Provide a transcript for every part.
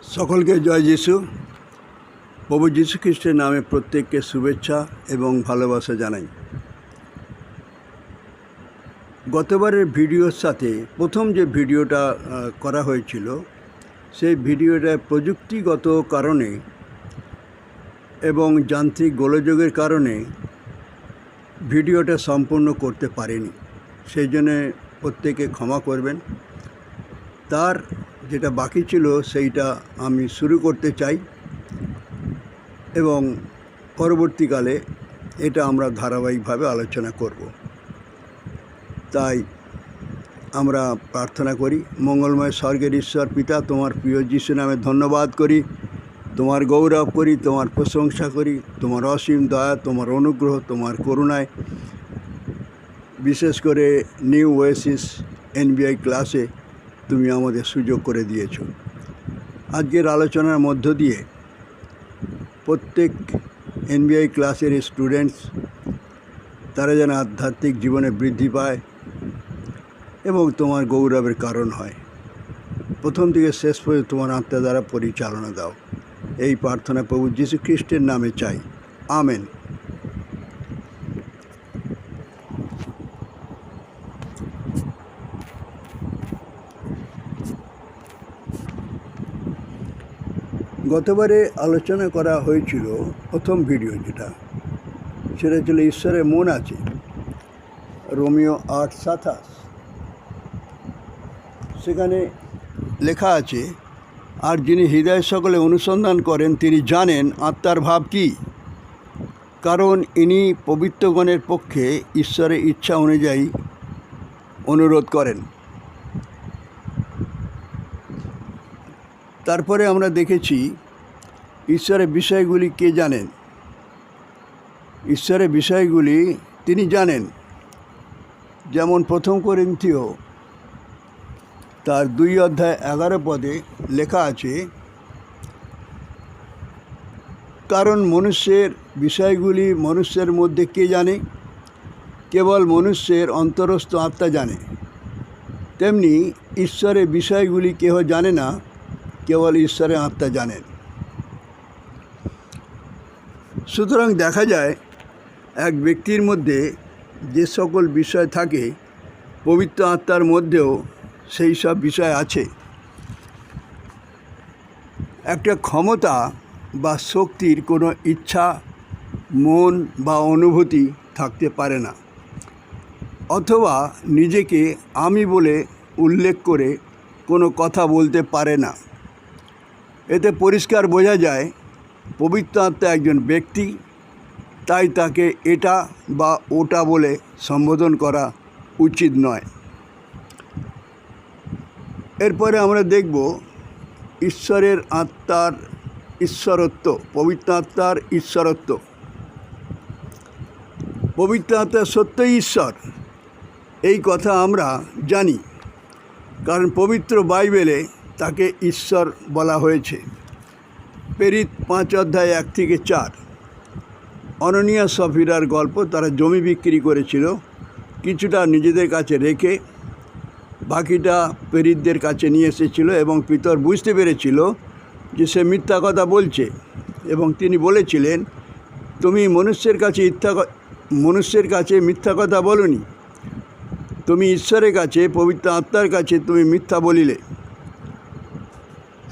সকলকে জয় যিশু। প্রভু যীশু খ্রিস্টের নামে প্রত্যেককে শুভেচ্ছা এবং ভালোবাসা জানাই। গতবারের ভিডিওর সাথে প্রথম যে ভিডিওটা করা হয়েছিল, সেই ভিডিওটা প্রযুক্তিগত কারণে এবং যান্ত্রিক গোলযোগের কারণে ভিডিওটা সম্পূর্ণ করতে পারিনি। সেই জন্যে প্রত্যেকে ক্ষমা করবেন। তার যেটা বাকি ছিল সেইটা আমি শুরু করতে চাই এবং পরবর্তীকালে এটা আমরা ধারাবাহিকভাবে আলোচনা করব। তাই আমরা প্রার্থনা করি। মঙ্গলময় স্বর্গের ঈশ্বর পিতা, তোমার প্রিয় যিশু নামে ধন্যবাদ করি, তোমার গৌরব করি, তোমার প্রশংসা করি, তোমার অসীম দয়া, তোমার অনুগ্রহ, তোমার করুণায় বিশেষ করে নিউ ওয়েসিস এনবিআই ক্লাসে তুমি আমাদের সুযোগ করে দিয়েছ। আজকের আলোচনার মধ্য দিয়ে প্রত্যেক এনবিআই ক্লাসের স্টুডেন্টস তারা যেন আধ্যাত্মিক জীবনে বৃদ্ধি পায় এবং তোমার গৌরবের কারণ হয়। প্রথম থেকে শেষ পর্যন্ত তোমার আত্মা দ্বারা পরিচালনা দাও। এই প্রার্থনা প্রভু যীশু খ্রিস্টের নামে চাই, আমেন। গতবারে আলোচনা করা হয়েছিল প্রথম ভিডিও সেটা ছিল ঈশ্বরের মন আছে, রোমিও 8:27। সেখানে লেখা আছে, আর যিনি হৃদয় সকলে অনুসন্ধান করেন তিনি জানেন আত্মার ভাব কী, কারণ ইনি পবিত্রগণের পক্ষে ঈশ্বরের ইচ্ছা অনুযায়ী অনুরোধ করেন। তারপরে আমরা দেখেছি ঈশ্বরের বিষয়গুলি কে জানেন। ঈশ্বরের বিষয়গুলি তিনি জানেন। যেমন প্রথম করিন্থীয় তার 2:11 লেখা আছে, কারণ মনুষ্যের বিষয়গুলি মনুষ্যের মধ্যে কে জানে, কেবল মনুষ্যের অন্তরস্থ আত্মা জানে। তেমনি ঈশ্বরের বিষয়গুলি কেহ জানে না, কেবল ঈশ্বরের আত্মা জানেন। সুতরাং দেখা যায় এক ব্যক্তির মধ্যে যে সকল বিষয় থাকে, পবিত্র আত্মার মধ্যেও সেই সব বিষয় আছে। একটা ক্ষমতা বা শক্তির কোনো ইচ্ছা, মন বা অনুভূতি থাকতে পারে না, অথবা নিজেকে আমি বলে উল্লেখ করে কোনো কথা বলতে পারে না। এতে পরিষ্কার বোঝা যায় পবিত্র আত্মা একজন ব্যক্তি, তাই তাকে এটা বা ওটা বলে সম্বোধন করা উচিত নয়। এরপরে আমরা দেখব ঈশ্বরের আত্মার ঈশ্বরত্ব, পবিত্র আত্মার ঈশ্বরত্ব। পবিত্র আত্মা সত্যই ঈশ্বর, এই কথা আমরা জানি, কারণ পবিত্র বাইবেলে তাকে ঈশ্বর বলা হয়েছে। প্রেরিত 5:1-4। অননিয়া সফিরার গল্প। তারা জমি বিক্রি করেছিল, কিছুটা নিজেদের কাছে রেখে বাকিটা প্রেরিতদের কাছে নিয়ে এসেছিল এবং পিতর বুঝতে পেরেছিল যে সে মিথ্যা কথা বলছে এবং তিনি বলেছিলেন, তুমি মনুষ্যের কাছে মিথ্যা কথা বলোনি, তুমি ঈশ্বরের কাছে, পবিত্র আত্মার কাছে তুমি মিথ্যা বলিলে।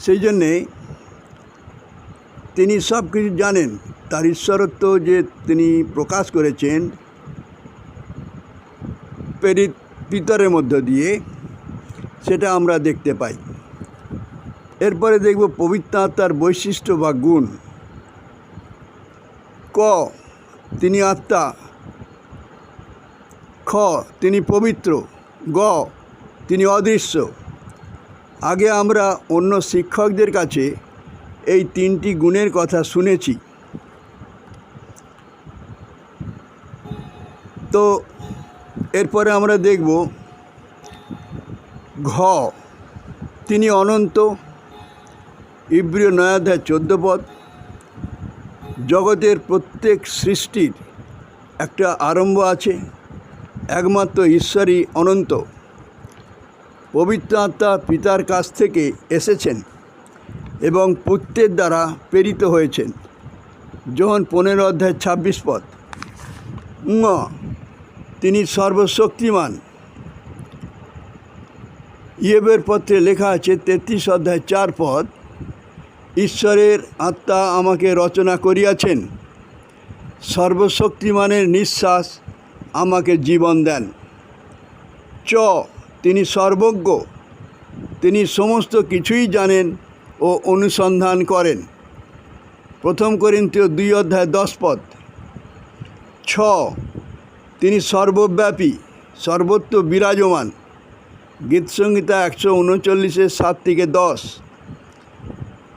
সেই জন্যে তিনি সব কিছু জানেন। তার ঈশ্বরত্ব যে তিনি প্রকাশ করেছেন প্রেরিত পিতরের মধ্য দিয়ে, সেটা আমরা দেখতে পাই। এরপরে দেখব পবিত্র আত্মার বৈশিষ্ট্য বা গুণ। ক, তিনি আত্মা। খ, তিনি পবিত্র। গ, তিনি অদৃশ্য। আগে আমরা অন্য শিক্ষকদের কাছে এই 3টি গুণের কথা শুনেছি। তো এরপরে আমরা দেখব ঘ, তিনি অনন্ত। ইব্রিয় 9:14। জগতের প্রত্যেক সৃষ্টির একটা আরম্ভ আছে, একমাত্র ঈশ্বরই অনন্ত। পবিত্র আত্মা পিতার কাছ থেকে এসেছেন এবং পুত্রের দ্বারা প্রেরিত হয়েছেন। যোহন 15:26 পদ। তিনি সর্বশক্তিমান। ইয়োবের পত্রে লেখা আছে 33:4 পদ, ঈশ্বরের আত্মা আমাকে রচনা করিয়াছেন, সর্বশক্তিমানের নিঃশ্বাস আমাকে জীবন দেন। তিনি সর্বজ্ঞ, তিনি সমস্ত কিছুই জানেন ও অনুসন্ধান করেন। 1 করিন্থীয় 2:10 পদ। তিনি সর্বব্যাপী, সর্বত্র বিরাজমান। গীতসংহিতা 139:7-10।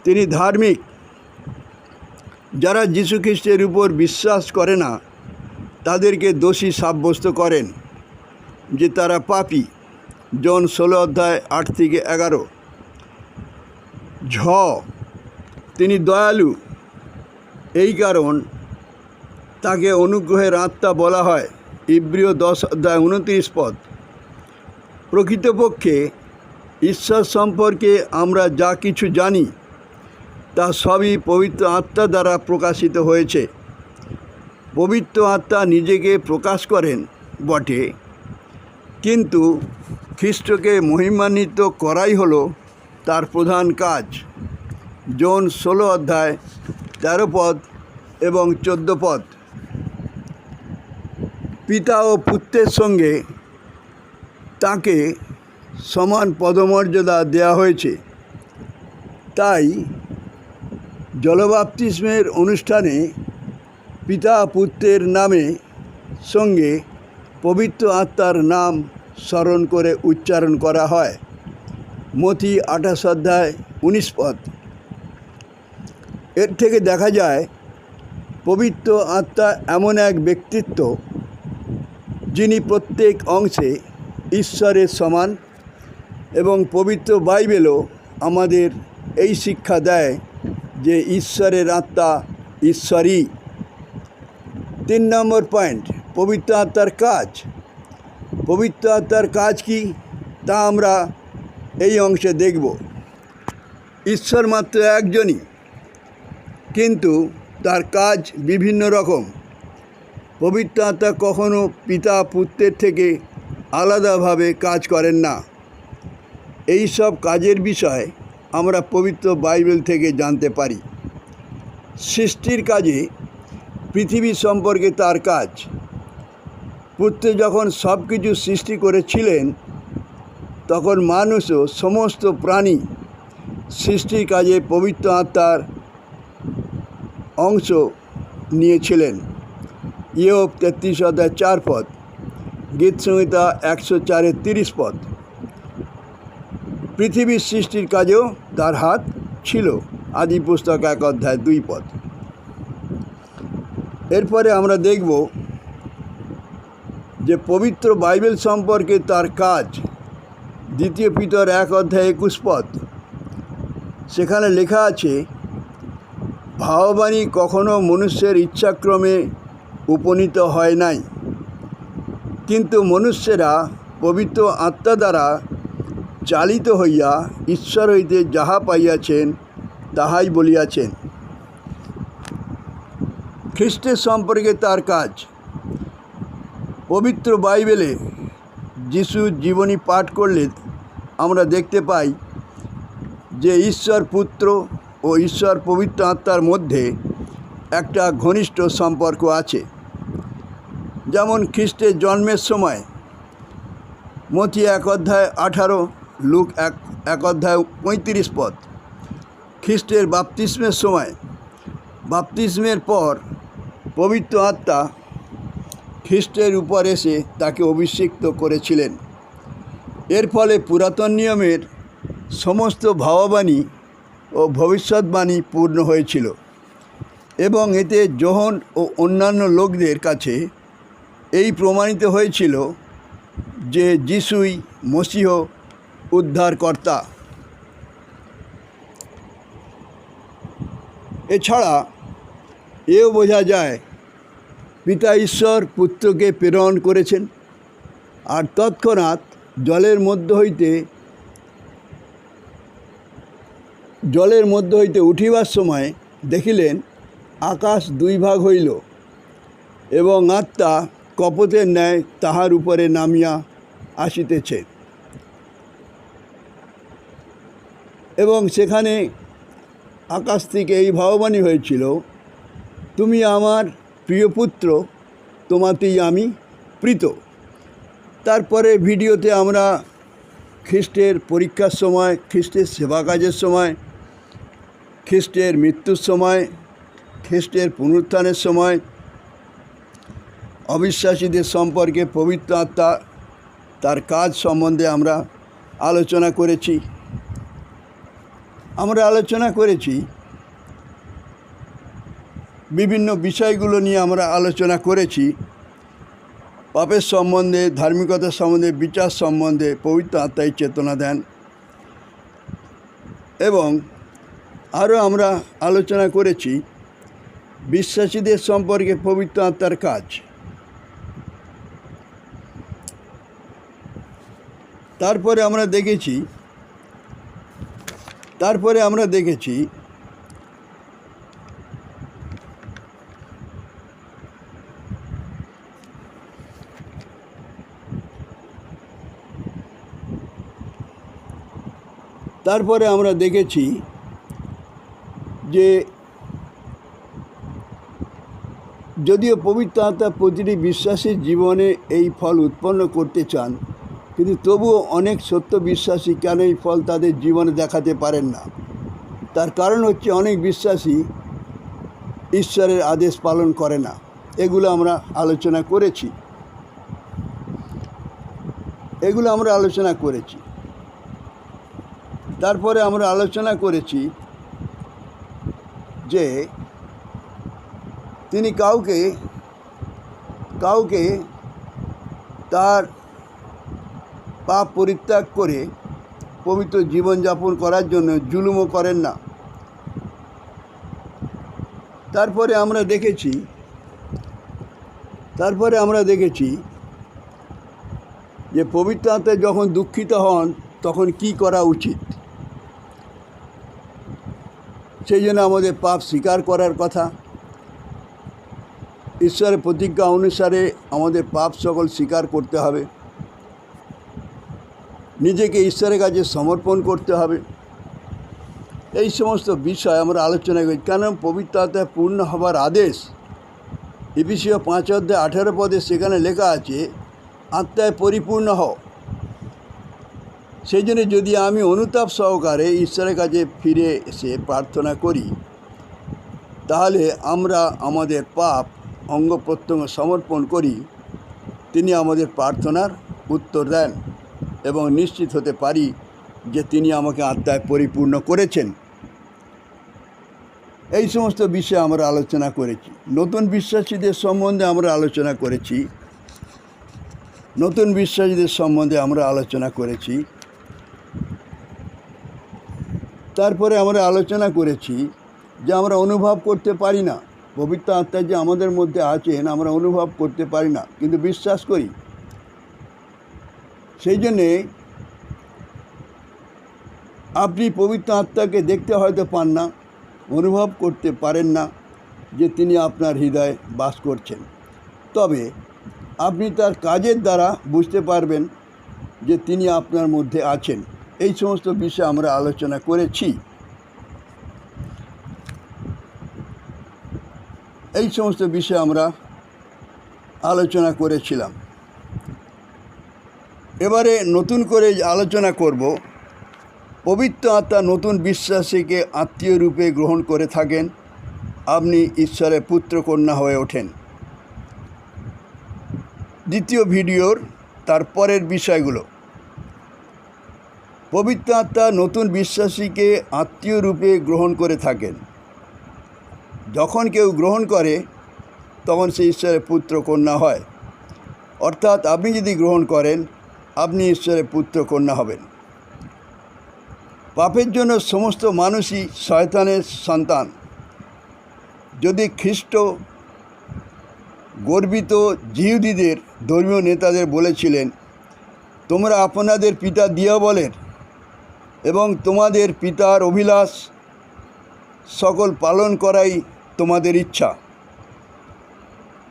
তিনি ধার্মিক, যারা যীশুখ্রিস্টের উপর বিশ্বাস করে না তাদেরকে দোষী সাব্যস্ত করেন যে তারা পাপী। জন 16:8-11। তিনি দয়ালু, এই কারণ তাকে অনুগ্রহের আত্মা বলা হয়। ইব্রিয় 10:29 পদ। প্রকৃতপক্ষে ঈশ্বর সম্পর্কে আমরা যা কিছু জানি তা সবই পবিত্র আত্মা দ্বারা প্রকাশিত হয়েছে। পবিত্র আত্মা নিজেকে প্রকাশ করেন বটে, কিন্তু খ্রিস্টকে মহিমান্বিত করাই হলো তার প্রধান কাজ। জন 16:13 পদ এবং 14 পদ। পিতা ও পুত্রের সঙ্গে তাকে সমান পদমর্যাদা দেওয়া হয়েছে। তাই জলবাপ্তিস্মের অনুষ্ঠানে পিতা পুত্রের নামে সঙ্গে পবিত্র আত্মার নাম স্মরণ করে উচ্চারণ করা হয়। মথি 28:19 পদ। এর থেকে দেখা যায় পবিত্র আত্মা এমন এক ব্যক্তিত্ব যিনি প্রত্যেক অংশে ঈশ্বরের সমান, এবং পবিত্র বাইবেলও আমাদের এই শিক্ষা দেয় যে ঈশ্বরের আত্মা ঈশ্বরই। 3 নম্বর পয়েন্ট, পবিত্র আত্মার কাজ। পবিত্র আত্মার কাজ কি তা আমরা এই অংশে দেখব। ঈশ্বর মাত্র একজনই, কিন্তু তার কাজ বিভিন্ন রকম। পবিত্র আত্মা কখনো পিতা পুত্রের থেকে আলাদাভাবে কাজ করেন না। এই সব কাজের বিষয় আমরা পবিত্র বাইবেল থেকে জানতে পারি। সৃষ্টির কাজে পৃথিবী সম্পর্কে তার কাজ। পুত্র যখন সব কিছু সৃষ্টি করেছিলেন তখন মানুষও সমস্ত প্রাণী সৃষ্টির কাজে পবিত্র আত্মার অংশ নিয়েছিলেন। ইয়োব 33:4 পদ। গীতসংহিতা 104:30 পদ। পৃথিবীর সৃষ্টির কাজেও তার হাত ছিল। আদি পুস্তক 1:2 পদ। এরপরে আমরা দেখব যে পবিত্র বাইবেল সম্পর্কে তার কাজ। 2 পিতর 1:21 পদ। সেখানে লেখা আছে, ভাববাণী কখনো মনুষ্যের ইচ্ছাক্রমে উপনীত হয় নাই, কিন্তু মনুষ্যেরা পবিত্র আত্মা দ্বারা চালিত হইয়া ঈশ্বর হইতে যাহা পাইয়াছেন তাহাই বলিয়াছেন। খ্রিস্টের সম্পর্কে তার কাজ। পবিত্র বাইবেলে যিশুর জীবনী পাঠ করলে আমরা দেখতে পাই যে ঈশ্বর পুত্র ও ঈশ্বর পবিত্র আত্মার মধ্যে একটা ঘনিষ্ঠ সম্পর্ক আছে। যেমন খ্রিস্টের জন্মের সময় মথি 1:18, লুক 1:35 পদ। খ্রিস্টের বাপ্তিস্মের সময়, বাপ্তিস্মের পর পবিত্র আত্মা খ্রিস্টের উপর এসে তাকে অভিষিক্ত করেছিলেন। এর ফলে পুরাতন নিয়মের সমস্ত ভাববাণী ও ভবিষ্যৎবাণী পূর্ণ হয়েছিল, এবং এতে যোহন ও অন্যান্য লোকদের কাছে এই প্রমাণিত হয়েছিল যে যিশুই মসীহ উদ্ধারকর্তা। এছাড়া এও বোঝা যায় পিতা ঈশ্বর পুত্রকে প্রেরণ করেছেন, আর তৎক্ষণাৎ জলের মধ্য হইতে জলের মধ্য হইতে উঠিবার সময় দেখিলেন আকাশ দুই ভাগ হইল এবং আত্মা কপোতের ন্যায় তাহার উপরে নামিয়া আসিতেছে। এবং সেখানে আকাশ থেকে এই ভাববাণী হয়েছিল, তুমি আমার প্রিয় পুত্র, তোমাতেই আমি প্রীত। তারপরে ভিডিওতে আমরা খ্রিস্টের পরীক্ষার সময়, খ্রিস্টের সেবা কাজের সময়, খ্রিস্টের মৃত্যুর সময়, খ্রিস্টের পুনরুত্থানের সময়, অবিশ্বাসীদের সম্পর্কে পবিত্র আত্মা তার কাজ সম্বন্ধে আমরা আলোচনা করেছি। বিভিন্ন বিষয়গুলো নিয়ে আমরা আলোচনা করেছি। পাপের সম্বন্ধে, ধার্মিকতা সম্বন্ধে, বিচার সম্বন্ধে পবিত্র আত্মাই চেতনা দেন। এবং আরও আমরা আলোচনা করেছি বিশ্বাসীদের সম্পর্কে পবিত্র আত্মার কাজ। তারপরে আমরা দেখেছি যে যদিও পবিত্র আত্মা প্রতিটি বিশ্বাসীর জীবনে এই ফল উৎপন্ন করতে চান, কিন্তু তবুও অনেক সত্য বিশ্বাসী কেন এই ফল তাদের জীবনে দেখাতে পারেন না। তার কারণ হচ্ছে অনেক বিশ্বাসী ঈশ্বরের আদেশ পালন করে না। এগুলো আমরা আলোচনা করেছি। তারপরে আমরা আলোচনা করেছি যে তিনি কাউকে তার পাপ পরিত্যাগ করে পবিত্র জীবনযাপন করার জন্য জুলুমও করেন না। তারপরে আমরা দেখেছি যে পবিত্র আত্মা যখন দুঃখিত হন তখন কি করা উচিত। সেই জন্য আমাদের পাপ স্বীকার করার কথা। ঈশ্বরের প্রতিজ্ঞা অনুসারে আমাদের পাপ সকল স্বীকার করতে হবে, নিজেকে ঈশ্বরের কাছে সমর্পণ করতে হবে। এই সমস্ত বিষয় আমরা আলোচনা করি। কেন পবিত্র আত্মায় পূর্ণ হবার আদেশ এফেসীয় 5:18 সেখানে লেখা আছে, আত্মায় পরিপূর্ণ হও। সেই জন্য যদি আমি অনুতাপ সহকারে ঈশ্বরের কাছে ফিরে এসে প্রার্থনা করি, তাহলে আমরা আমাদের পাপ অঙ্গ প্রত্যঙ্গ সমর্পণ করি, তিনি আমাদের প্রার্থনার উত্তর দেন এবং নিশ্চিত হতে পারি যে তিনি আমাকে আত্মায় পরিপূর্ণ করেছেন। এই সমস্ত বিষয়ে আমরা আলোচনা করেছি। নতুন বিশ্বাসীদের সম্বন্ধে আমরা আলোচনা করেছি। তারপরে আমরা আলোচনা করেছি যে আমরা অনুভব করতে পারি না, পবিত্র আত্মা যে আমাদের মধ্যে আছেন আমরা অনুভব করতে পারি না, কিন্তু বিশ্বাস করি। সেই জন্যে আপনি পবিত্র আত্মাকে দেখতে হয়তো পান না, অনুভব করতে পারেন না যে তিনি আপনার হৃদয়ে বাস করছেন, তবে আপনি তার কাজের দ্বারা বুঝতে পারবেন যে তিনি আপনার মধ্যে আছেন। এই সমস্ত বিষয়ে আমরা আলোচনা করেছিলাম। এবারে নতুন করে আলোচনা করব, পবিত্র আত্মা নতুন বিশ্বাসীকে আত্মীয় রূপে গ্রহণ করে থাকেন, আপনি ঈশ্বরের পুত্র কন্যা হয়ে ওঠেন। দ্বিতীয় ভিডিওর তারপরের বিষয়গুলো, পবিত্র আত্মা নতুন বিশ্বাসীকে আত্মীয় রূপে গ্রহণ করে থাকেন। যখন কেউ গ্রহণ করে তখন সে ঈশ্বরের পুত্র কন্যা হয়। অর্থাৎ আপনি যদি গ্রহণ করেন, আপনি ঈশ্বরের পুত্র কন্যা হবেন। পাপের জন্য সমস্ত মানুষই শয়তানের সন্তান। যদি খ্রিস্ট গর্বিত জিহুদীদের ধর্মীয় নেতাদের বলেছিলেন, তোমরা আপনাদের পিতা দিয়াবলের এবং তোমাদের পিতার অভিলাষ সকল পালন করাই তোমাদের ইচ্ছা।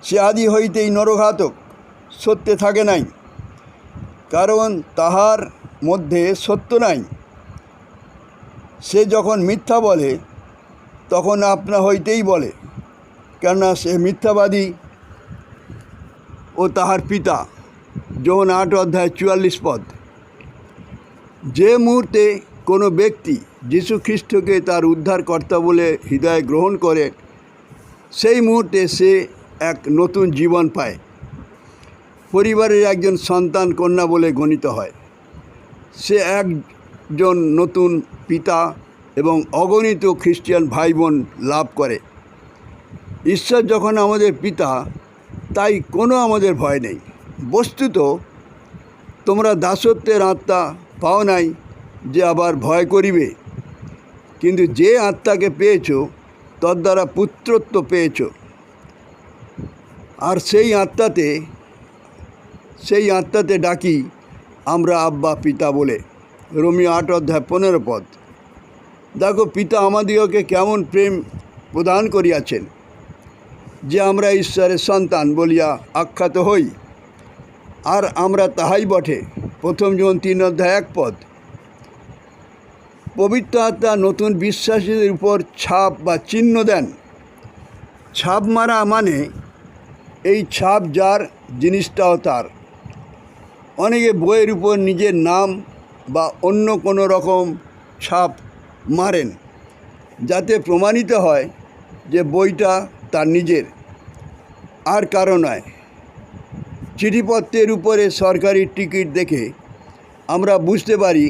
সে আদি হইতেই নরঘাতক, সত্যে থাকে নাই, কারণ তাহার মধ্যে সত্য নাই। সে যখন মিথ্যা বলে তখন আপনা হইতেই বলে, কেননা সে মিথ্যাবাদী ও তাহার পিতা। যোহন 8:44। যে মুহূর্তে কোনো ব্যক্তি যীশু খ্রিস্টকে তার উদ্ধারকর্তা বলে হৃদয়ে গ্রহণ করে, সেই মুহূর্তে সে এক নতুন জীবন পায়, পরিবারের একজন সন্তান কন্যা বলে গণিত হয়। সে একজন নতুন পিতা এবং অগণিত খ্রিস্টান ভাই বোন লাভ করে। ঈশ্বর যখন আমাদের পিতা, তাই কোনো আমাদের ভয় নেই। বস্তুত তোমরা দাসত্বের আত্মা পাও নাই যে আবার ভয় করিবে, কিন্তু যে আত্মাকে পেয়েছ তদ্বারা পুত্রত্ব পেয়েছ, আর সেই আত্মাতে ডাকি আমরা আব্বা পিতা বলে। রোমীয় 8:15। দেখো পিতা আমাদিগকে কেমন প্রেম প্রদান করিয়াছেন, যে আমরা ঈশ্বরের সন্তান বলিয়া আখ্যাত হই, আর আমরা তাহাই বটে। 1 যোহন 3:1। পবিত্র আত্মা নতুন বিশ্বাসীদের উপর ছাপ বা চিহ্ন দেন। ছাপ মারা মানে এই ছাপ যার, জিনিসটাও তার। অনেকে বইয়ের উপর নিজের নাম বা অন্য কোনো রকম ছাপ মারেন, যাতে প্রমাণিত হয় যে বইটা তার নিজের, আর কারো নয়। চিঠিপত্রের উপরে সরকারি টিকিট দেখে আমরা বুঝতে পারি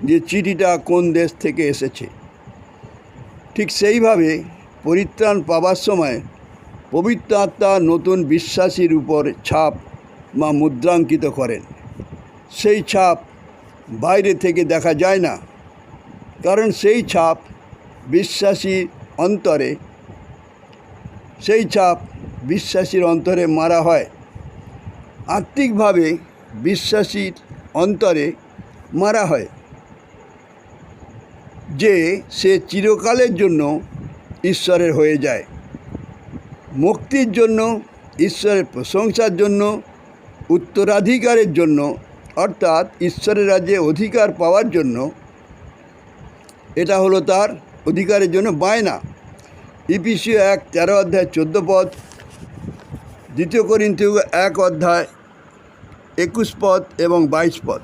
যে চিঠিটা কোন দেশ থেকে এসেছে। ঠিক সেইভাবে পরিত্রাণ পাবার সময় পবিত্র আত্মা নতুন বিশ্বাসীর উপর ছাপ বা মুদ্রাঙ্কিত করেন। সেই ছাপ বাইরে থেকে দেখা যায় না, কারণ সেই ছাপ বিশ্বাসীর অন্তরে মারা হয়। আত্মিকভাবে বিশ্বাসীর অন্তরে মারা হয় যে সে চিরকালের জন্য ঈশ্বরের হয়ে যায়। মুক্তির জন্য, ঈশ্বরের প্রশংসার জন্য, উত্তরাধিকারের জন্য, অর্থাৎ ঈশ্বরের রাজ্যে অধিকার পাওয়ার জন্য। এটা হলো তার অধিকারের জন্য বায়না। ইফিসীয় 1:13-14, 2 করিন্থীয় 1:21 এবং 22।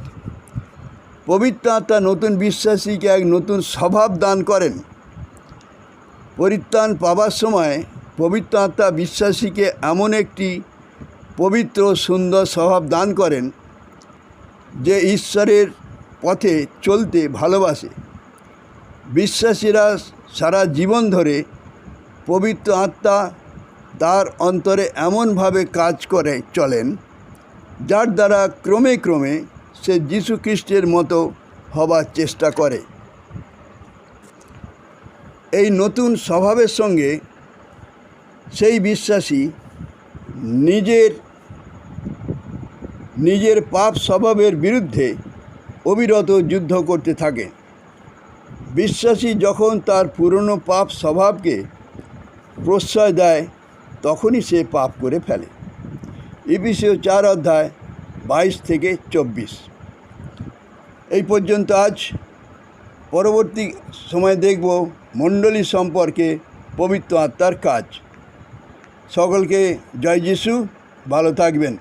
পবিত্র আত্মা নতুন বিশ্বাসীকে এক নতুন স্বভাব দান করেন। পরিত্রাণ পাবার সময় পবিত্র আত্মা বিশ্বাসীকে এমন একটি পবিত্র সুন্দর স্বভাব দান করেন যে ঈশ্বরের পথে চলতে ভালোবাসে। বিশ্বাসীরা সারা জীবন ধরে পবিত্র আত্মা তার অন্তরে এমনভাবে কাজ করে চলেন, যার দ্বারা ক্রমে ক্রমে সে যীশু খ্রিস্টের মতো হবার চেষ্টা করে। এই নতুন স্বভাবের সঙ্গে সেই বিশ্বাসী নিজের পাপ স্বভাবের বিরুদ্ধে অবিরত যুদ্ধ করতে থাকে। বিশ্বাসী যখন তার পুরনো পাপ স্বভাবকে প্রশ্রয় দেয়, তখনই সে পাপ করে ফেলে। ইফিসীয় 4:22-24। এই পর্যন্ত আজ। পরবর্তী সময় দেখব মণ্ডলী সম্পর্কে পবিত্র আত্মার কাজ। সকলকে জয় যিশু। ভালো থাকবেন।